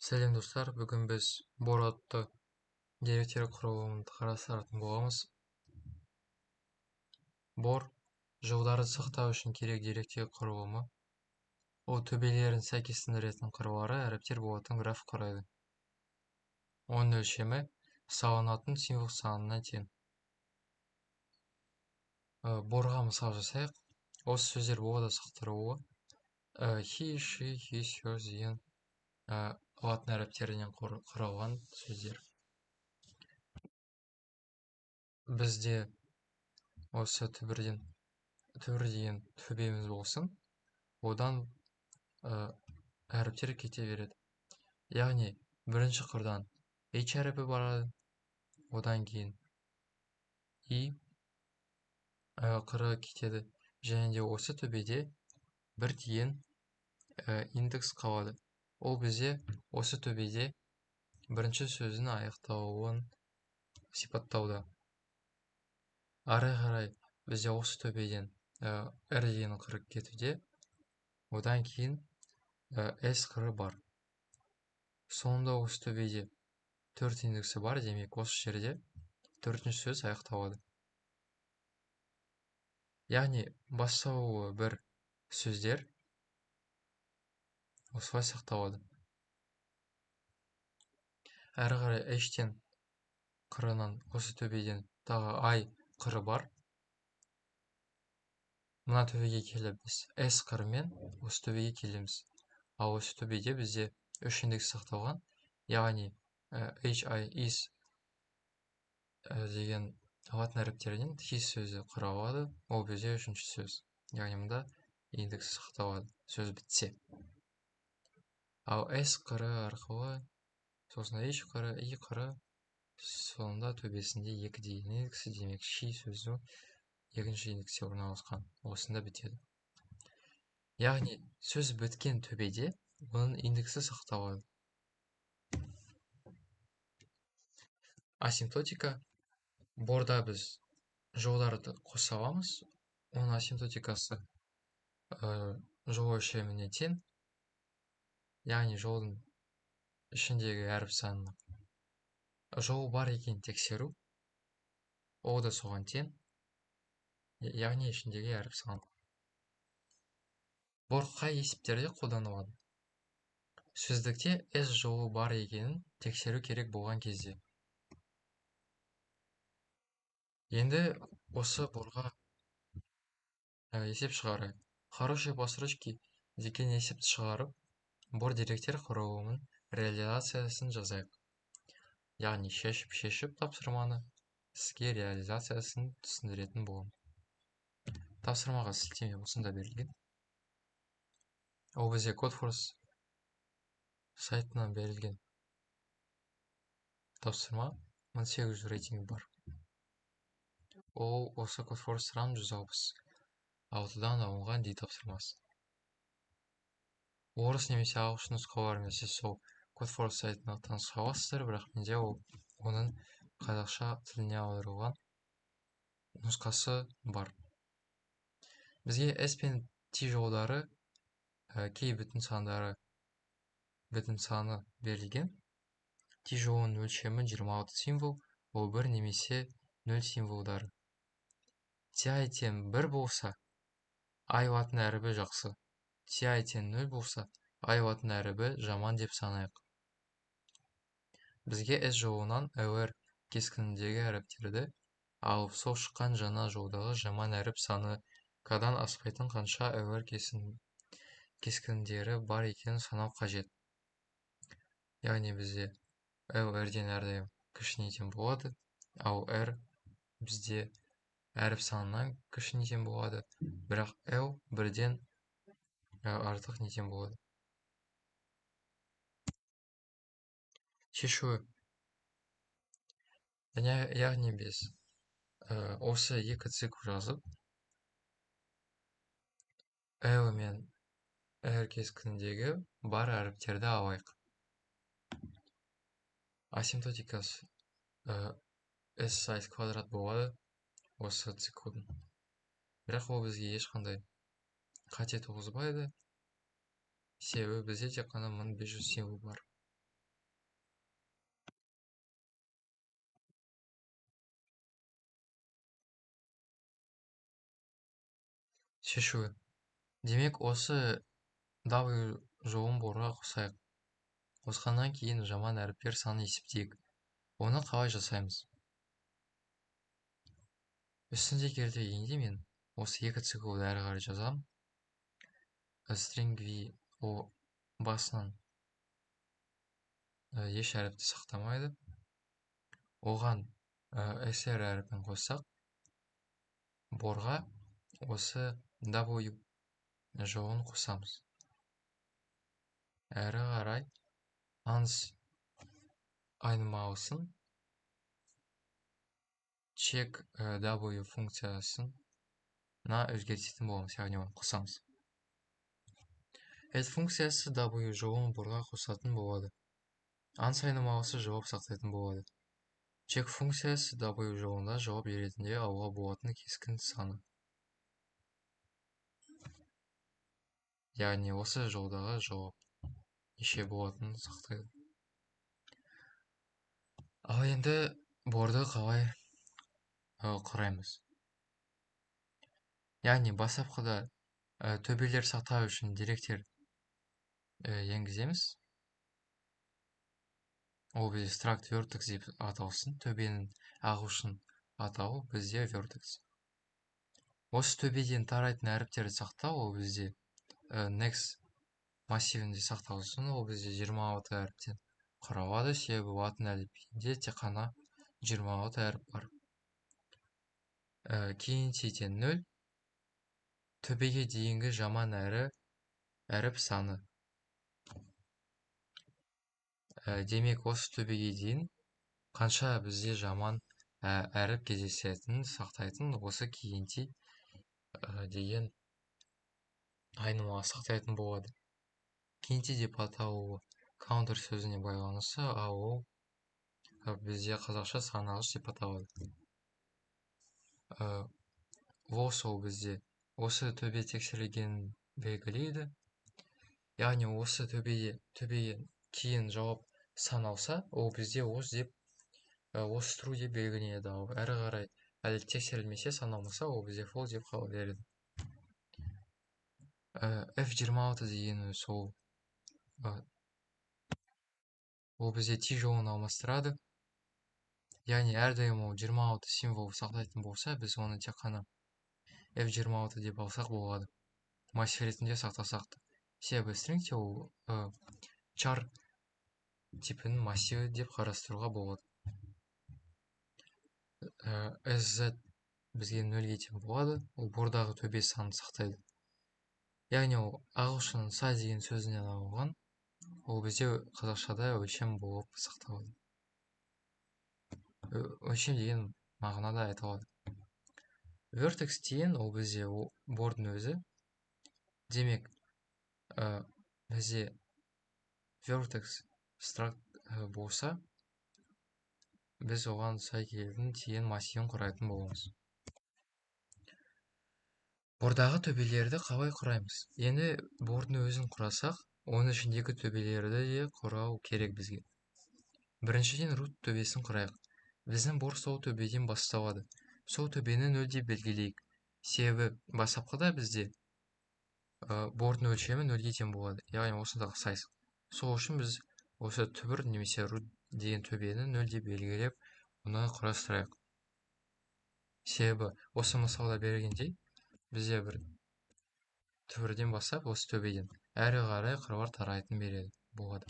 Сәлем достар, бүгін біз Бор атты деректер құрылымын қарастыратын боламыз. Бор жолдарды сақтау үшін керек деректер құрылымы. Ол төбелерін сәйкестендіретін құрылары әріптер болатын граф құрайды. Оның өлшемі салынатын символ санына тең. Борға мысал жасайық. Осы сөздер болады сақтырылуы. Хи, ши, хи, сөз деген латын әріптерінен құралған сөздер. Бізде осы түбірден төбеміз болсын, одан әріптер кете береді. Яғни бірінші қырдан H әріпі барады, одан кейін I қыры кетеді, және де осы төбеде бір тиын индекс қалады. Ол бізде осы төбеде бірінші сөздің аяқталуын сипаттауда. Ары қарай бізде осы төбеден R деген қыры кетуде, одан кейін S қыры бар. Соңында осы төбеде 4 индексі бар, демек осы жерде төртінші сөз аяқталады. Яғни басталуы бір сөздер осылай сақталады. Әрі қарай H-тен қырынан осы төбеден тағы I қыры бар. Мына төбеге келіп біз S қырымен осы төбеге келеміз. Ал осы төбеде бізде 3 индекс сақталған. Яғни HI is деген латын әріптерінен his сөзі құралады. Ол бізде үшінші сөз. Яғни мұнда индекс сақталады, сөз бітсе. Ал S қыры арқылы, сосын H қыры, I қыры, соңында төбесінде 2 деген индексі, демек she сөзі екінші индексте орналасқан. Осында бітеді. Яғни сөз біткен төбеде оның индексі сақталады. Асимптотика. Борда біз жолдарды қоса аламыз. Оның асимптотикасы жол өлшеміне тең. Яғни жолдың ішіндегі әріп санына. Жол бар екен тексеру. Ол да соған тең. Яғни ішіндегі әріп сан. Бор қай есептерде қолданылады? Сөздікте S жолы бар екенін тексеру керек болған кезде. Енді осы борға есеп шығарайық. Хорошие построчки деген есепті шығарып, бор деректер құрылымын реализациясын жазайық. Яғни шешіп тапсырманы сізге реализациясын түсіндіретін болам. Тапсырмаға сілтеме осында берілген. Ол бізде Codeforce сайтынан берілген тапсырма 1800 рейтинг бар. Ол осы Codeforce RAM 166-дан алынған D тапсырмасы. Орыс немесе ағылшын нұсқаларымен сіз сол Codeforce сайтына таныса аласыздар, бірақ менде оның қазақша тіліне аударылған нұсқасы бар. Бізге S пен T жолдары кей бүтін саны берілген. T жолының өлшемі 26 символ, ол 1 немесе 0 символдары. Ti тең 1 болса, I латын әрібі жақсы. Ti тең 0 болса, I латын әрібі жаман деп санайық. Бізге S жолынан LR кескініндегі әріптерді алып, сол шыққан жаңа жолдағы жаман әріп саны K-дан аспайтын қанша LR кескіндері бар екенін санау қажет. Яғни бізде LR-ден әрдайым кішіне тең болады, ал R бізде әріп санынан кішіне тең болады, бірақ L бірден артық нетен болады. Шешуі. Яғни біз осы екі цикл жазып, L мен R кескініндегі бар әріптерді алайық. Асимптотикасы S size квадрат болады осы циклдың. Бірақ ол бізге ешқандай қате туғызбайды. Себебі бізде тек қана 1500 символ бар. шешуі. Демек, осы W жоғын борға қосайық. Қосқаннан кейін жаман әріптер санын есептейік. Оны қалай жасаймыз? Үстінде келтіргенде мен осы екі циклды әрі қарай жазамын. String v о басынан еш әріпті сақтамайды. Оған sr әріпін қоссақ, борға осы w жоғын қосамыз. Әрі қарай ans айнымалысын check w функциясына өзгертетін боламыз, яғни оны қосамыз. Add функциясы w жоғын борға қосатын болады. Ans айнымалысы жауап сақтайтын болады. Check функциясы w жоғында жауап беретінде алуға болатын кескін саны. Яғни осы жолдағы жауап неше болатынын сақтайды. Ал енді борды қалай құраймыз? Яғни бастапқыда төбелер сақтау үшін деректер енгіземіз. Ол бізде struct vertex деп аталсын. Төбенің ағылшын атауы бізде vertex. Осы төбеден тарайтын әріптерді сақтау, ол бізде next массивінде сақталсын. Ол бізде 26 әріптен құралады. Себебі латын әліпбиінде тек қана 26 әріп бар. Кейін тен 0 төбеге дейінгі жаман әріп саны. Демек, осы төбеге дейін қанша бізде жаман әріп кездесетінін сақтайтын осы кейін деген айнымалы сақтайтын болады. Кейін деп аталуы counter сөзіне байланысты, ал ол бізде қазақша санағыш деп аталады. Loss ол бізде осы төбе тексерілгенін белгілейді. Яғни осы төбеге кейін жауап саналса, ол бізде осы true деп белгіленеді. Ал әрі қарай әлі тексерілмесе, саналмаса, ол бізде false деп қала береді. F26 дегені ол бізде T жолын алмастырады. Яғни әрдайым ол 26 символ сақтайтын болса, біз оны тек қана F26 деп алсақ болады. Массив ретінде сақтасақ та. Себебі стрингте ол char типінің массиві деп қарастыруға болады. SZ бізге 0-ге тең болады. Ол бордағы төбе санын сақтайды. Яғни ол ағылшын size деген сөзінен алынған. Ол бізде қазақшада өлшем болып сақталады. Өлшем деген мағынада айтылады. Vertex деген ол бізде бордың өзі. Демек, бізде vertex struct болса, біз оған сай келетін тиген массивін құрайтын боламыз. Бордағы төбелерді қалай құраймыз? Енді бордың өзін құрасақ, оның ішіндегі төбелерді де құрау керек бізге. Біріншіден root төбесін құрайық. Біздің бор сол төбеден басталады. Сол төбені 0 деп белгілейік. Себебі бастапқыда бізде бордың өлшемі 0-ге тең болады. Яғни осындағы size. Сол үшін біз осы түбір немесе root деген төбені 0 деп белгілеп, оны құрастырайық. Себебі осы мысалда берілгендей, бізде бір түбірден бастап осы төбеден әрі қарай қыруар тарайтын болады.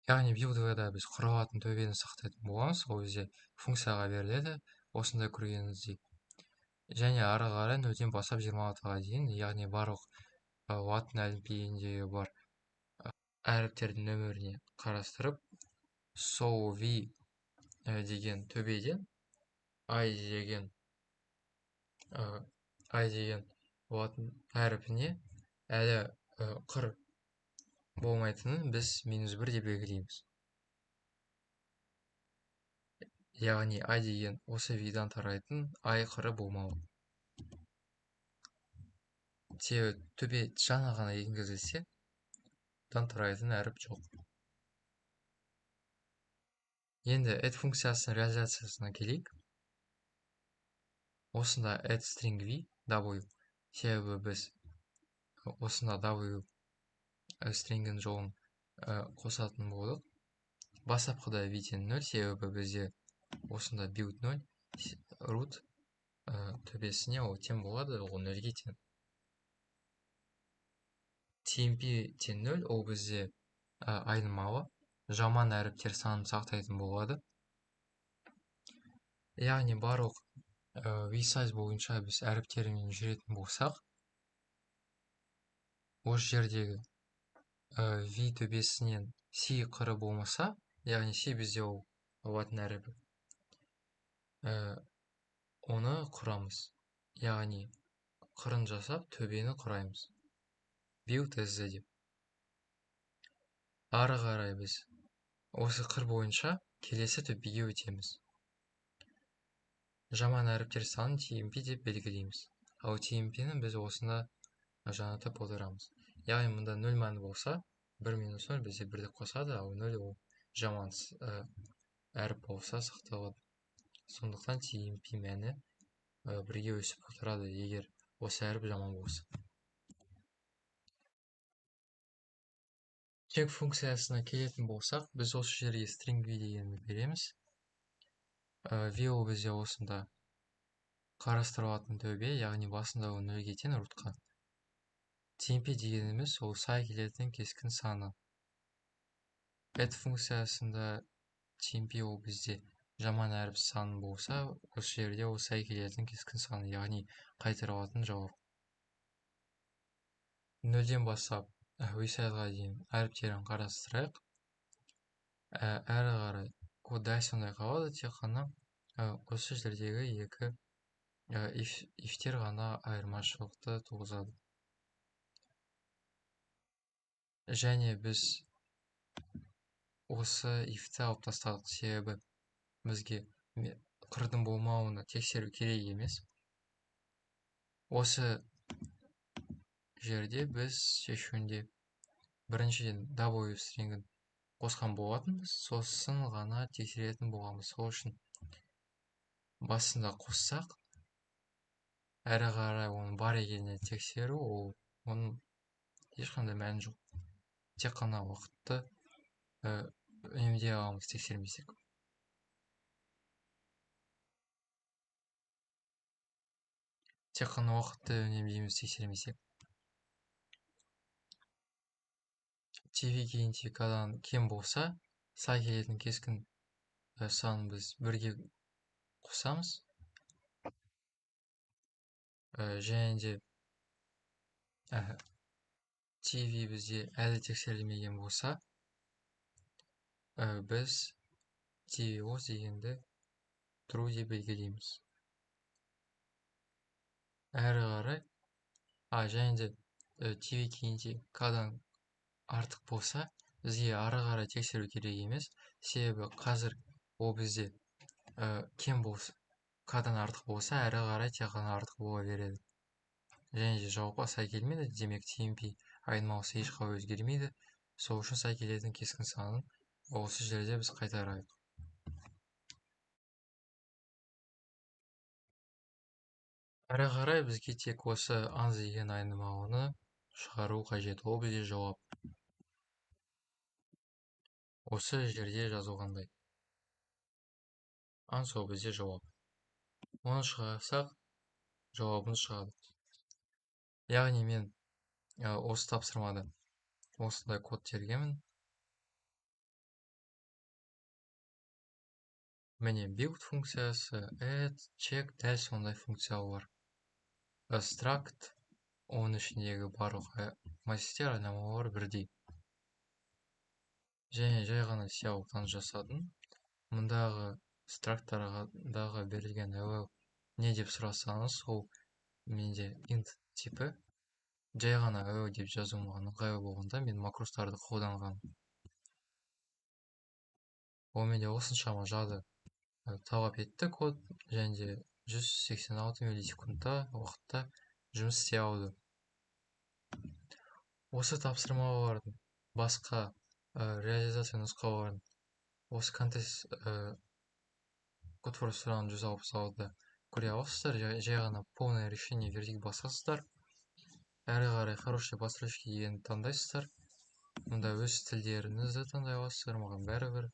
Яғни билдведа біз құралатын төбені сақтайтын боламыз. Ол бізде функцияға беріледі, осындай көргеніңіздей. Және ары қарай 0-ден бастап 26-ға дейін, яғни барлық латын әліпбиіндегі бар әріптердің нөміріне қарастырып, сол v деген төбеден i деген латын әріпіне әлі қыр болмайтынын біз -1 деп белгілейміз. Яғни i деген осы v-дан тарайтын i қыры болмауы. Себебі төбе жаңа ғана енгізілсе, дан тарайтын әріп жоқ. Енді add функциясының реализациясына келейік. осында add string v w, себебі біз осында w стрингін жолын қосатын болдық. Бастапқыда v-тен 0, себебі бізде осында build 0, root төбесіне ол тең болады, ол 0-ге тең. tmp тең 0, ол бізде айнымалы, жаман әріптер санын сақтайтын болады. Яғни барлық v-size бойынша біз әріптермен жүретін болсақ, осы жердегі v төбесінен c қыры болмаса, яғни c бізде ол латын әріпі, оны құрамыз. Яғни қырын жасап төбені құраймыз. Build as деп. Ары қарай біз осы қыр бойынша келесі төбеге өтеміз. Жаман әріптер санын tmp деп белгілейміз. Ал tmp-ні біз осында жанатып отырамыз. Яғни мұнда 0 мәні болса, 1 минус 0 бізде 1-ді қосады, ал 0 ол жаман әріп болса сақталады. Сондықтан tmp мәні бірге өсіп отырады, егер осы әріп жаман болса. Check функциясына келетін болсақ, біз осы жерге string v дегенді береміз. v ол бізде осында қарастырылатын төбе, яғни басында ол 0-ге тең рутқа. tmp дегеніміз ол сай келетін кескін саны. Add функциясында tmp ол бізде жаман әріп саны болса, осы жерде ол сай келетін кескін саны, яғни қайтарылатын жауап. 0-ден бастап v-sizeға дейін әріптерін қарастырайық. Әрі қарай ол дәл сондай қалады, тек қана осы жердегі екі if-тер ғана айырмашылықты туғызады. Және біз осы if-ті алып тастадық, себебі бізге қырдың болмауына тексеру керек емес. Осы жерде біз шешуінде біріншіден w стрингін қосқан болатынбыз, сосын ғана тексеретін болғанбыз. Сол үшін басында қоссақ, әрі қарай оның бар екеніне тексеру, оның ешқандай мәні жоқ. Тек қана уақытты үнемдей аламыз тексермесек. Тек қана уақытты үнемдейміз тексермесек. tv кейінте кадан кем болса, сай келетін кескін санын біз бірге қосамыз. Және де tv бізде әлі тексерілмеген болса, біз tv дегенді true деп белгілейміз. Әрі қарай, және де tv кейінте кадан артық болса, бізге ары қарай тексеру керек емес, себебі қазір ол бізде кем болса, кадан артық болса, әрі қарай тек қана артық бола береді. Және де жауапқа сай келмейді, демек tmp айнымалысы ешқашан өзгермейді. Сол үшін сай келетін кескін санын осы жерде біз қайтарайық. Әрі қарай бізге тек осы ans деген айнымалыны шығару қажет. Ол бізде жауап. Осы жерде жазылғандай. Ans ол бізде жауап. Оны шығарсақ, жауабын шығады. Яғни мен осы тапсырмада осындай код тергенмін. Міне build функциясы, add, check дәл сондай функциялар. Struct, оның ішіндегі барлық массивтер айнымалылар бірдей. Және жай ғана сиялықтан жасадым. Мұндағы struct'тардағы берілген hello не деп сұрасаңыз, ол менде int типі. Жай ғана hello деп жазуымға ыңғайлы болғанда мен макростарды қолданған. Ол менде осыншама жады талап етті код, және де 186 миллисекундта уақытта жұмыс істей алды. Осы тапсырмалардың басқа реализация нұсқаларын осы контест кодфорс сұрағын 166-да көре аласыздар, жай ғана полное решение вердикт басасыздар. Әрі қарай хорошие построчки дегенді таңдайсыздар. Мұнда өз тілдеріңізді таңдай аласыздар, маған бәрібір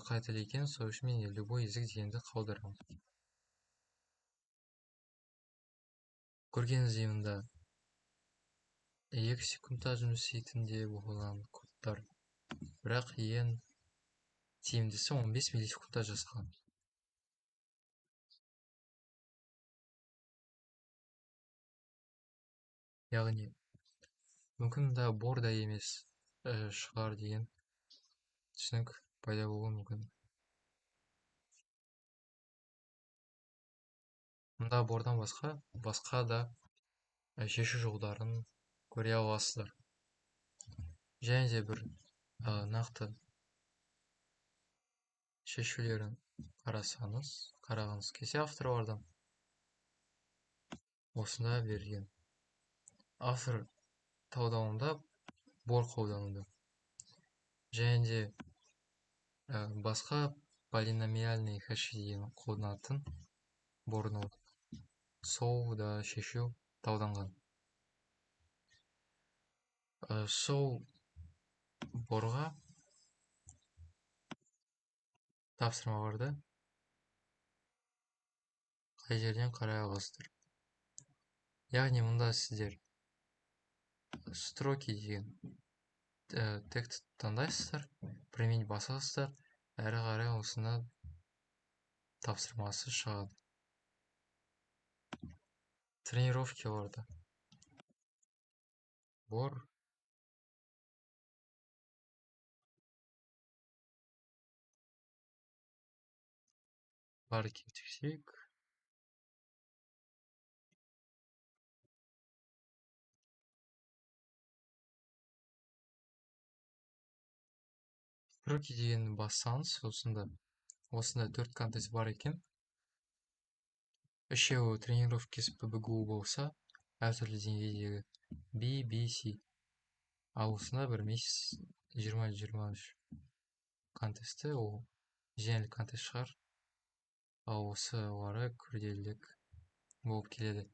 қай тіл екенін, сол үшін мен любой язык дегенді қалдырамын. Көргеніңіздей мұнда 2 секундта жұмыс істейтін болған кодтар, бірақ ең тиімдісі 15 миллисекундта жазған. Яғни мүмкін мұнда борда емес шығар деген түсінік пайда болуы мүмкін. Мұнда бордан басқа да шешу жолдарын көре аласыздар. Және де бір нақты шешулерін қарағыңыз келсе авторлардан осында берілген. Автор талдауында бор қолданылды. Және де басқа полиномиальный хэші деген қолданатын борны сол да шешу талданған. Сол борға тапсырмаларды қай жерден қарай аласыздар. Яғни мұнда сіздер строки деген текст таңдайсыздар, применить басасыздар, әрі қарай осында тапсырмасы шығады. Тренировкаларда бор бар екенін тексерейік. Строки дегенді бассаңыз, осында 4 контест бар екен. Үшеуі тренировкасы PBGU болса, әртүрлі деңгейдегі B, B, C. Ал осында бір месяц 20-23 контесті, ол жеңіл контест шығар. Ал осылары күрделілік болып келеді.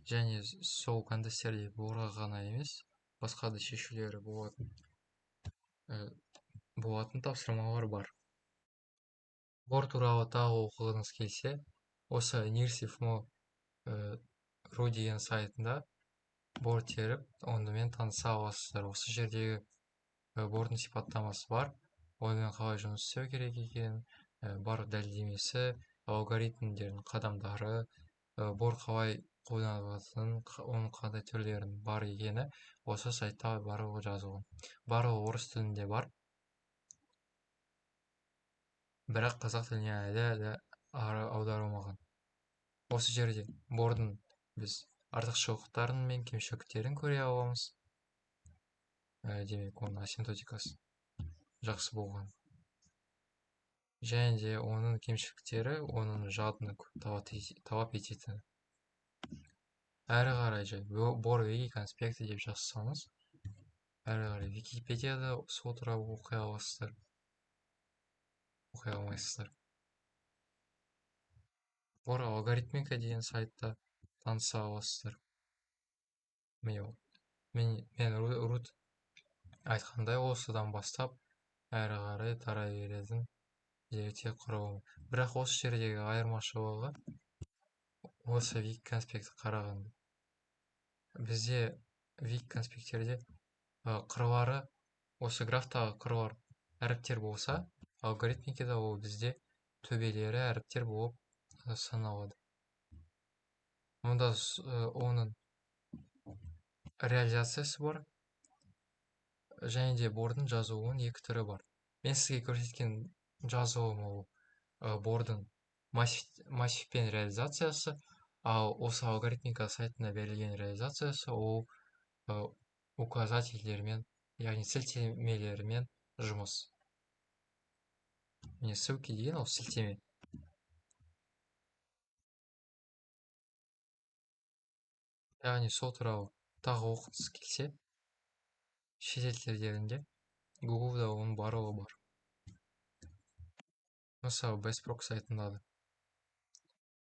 Және сол контесттерде борға ғана емес, басқа да шешулері болатын тапсырмалар бар. Бор туралы тағы оқығыңыз келсе, осы Nirsif.ru деген сайтында бор теріп, онымен таныса аласыздар. Осы жердегі бордың сипаттамасы бар, онымен қалай жұмыс істеу керек екенін, бар дәлелдемесі, алгоритмдердің қадамдары, бор қалай қолданылатынын, оның қандай түрлерінің бар екені осы сайтта барлығы жазылған. Барлығы орыс тілінде бар, бірақ қазақ тіліне әлі аударылмаған. Осы жерде бордың біз артықшылықтарын мен кемшіліктерін көре аламыз. Демек, оның асимптотикасы жақсы болған. Және де оның кемшіліктері, оның жадыны көп талап ететіні. Әрі қарай бор вики конспекті деп жазсаңыз, әрі қарай Википедияда сол туралы оқи аласыздар. Оқи алмайсыздар. Бор алгоритмика деген сайтта таныса аласыздар. Мен рут айтқандай осыдан бастап әрі қарай тарай беретін деректер құрылымы. Бірақ осы жердегі айырмашылығы осы вик конспекті қарағанда. Бізде вик конспектерде қырлары, осы графтағы қырлар әріптер болса, алгоритмикада ол бізде төбелері әріптер болып саналады. Мұнда оның реализациясы бар, және де бордың жазуының екі түрі бар. Мен сізге көрсеткен жазуым ол бордың массивпен реализациясы, ал осы алгоритмика сайтына берілген реализациясы ол указательдермен, яғни сілтемелермен жұмыс. Міне ссылки деген ол сілтеме. Яғни сол туралы тағы оқығыңыз келсе, шетел тілдерінде Google'да оның барлығы бар. Мысалы Bestproc сайтында да.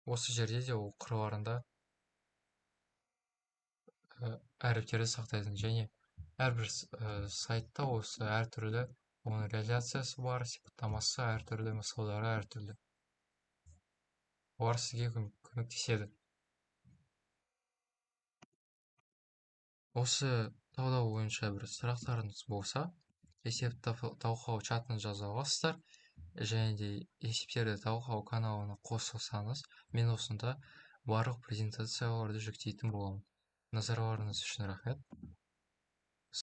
осы жерде де ол қырларында әріптерді сақтайтын, және әрбір сайтта осы әртүрлі оның реляциясы бар, сипаттамасы әртүрлі, мысалдары әртүрлі. Олар сізге көмектеседі. Осы талдау бойынша бір сұрақтарыңыз болса, есепті талқылау чатына жаза аласыздар, және де есептерді талқылау каналына қосылсаңыз, мен осында барлық презентацияларды жүктейтін боламын. Назарларыңыз үшін рахмет.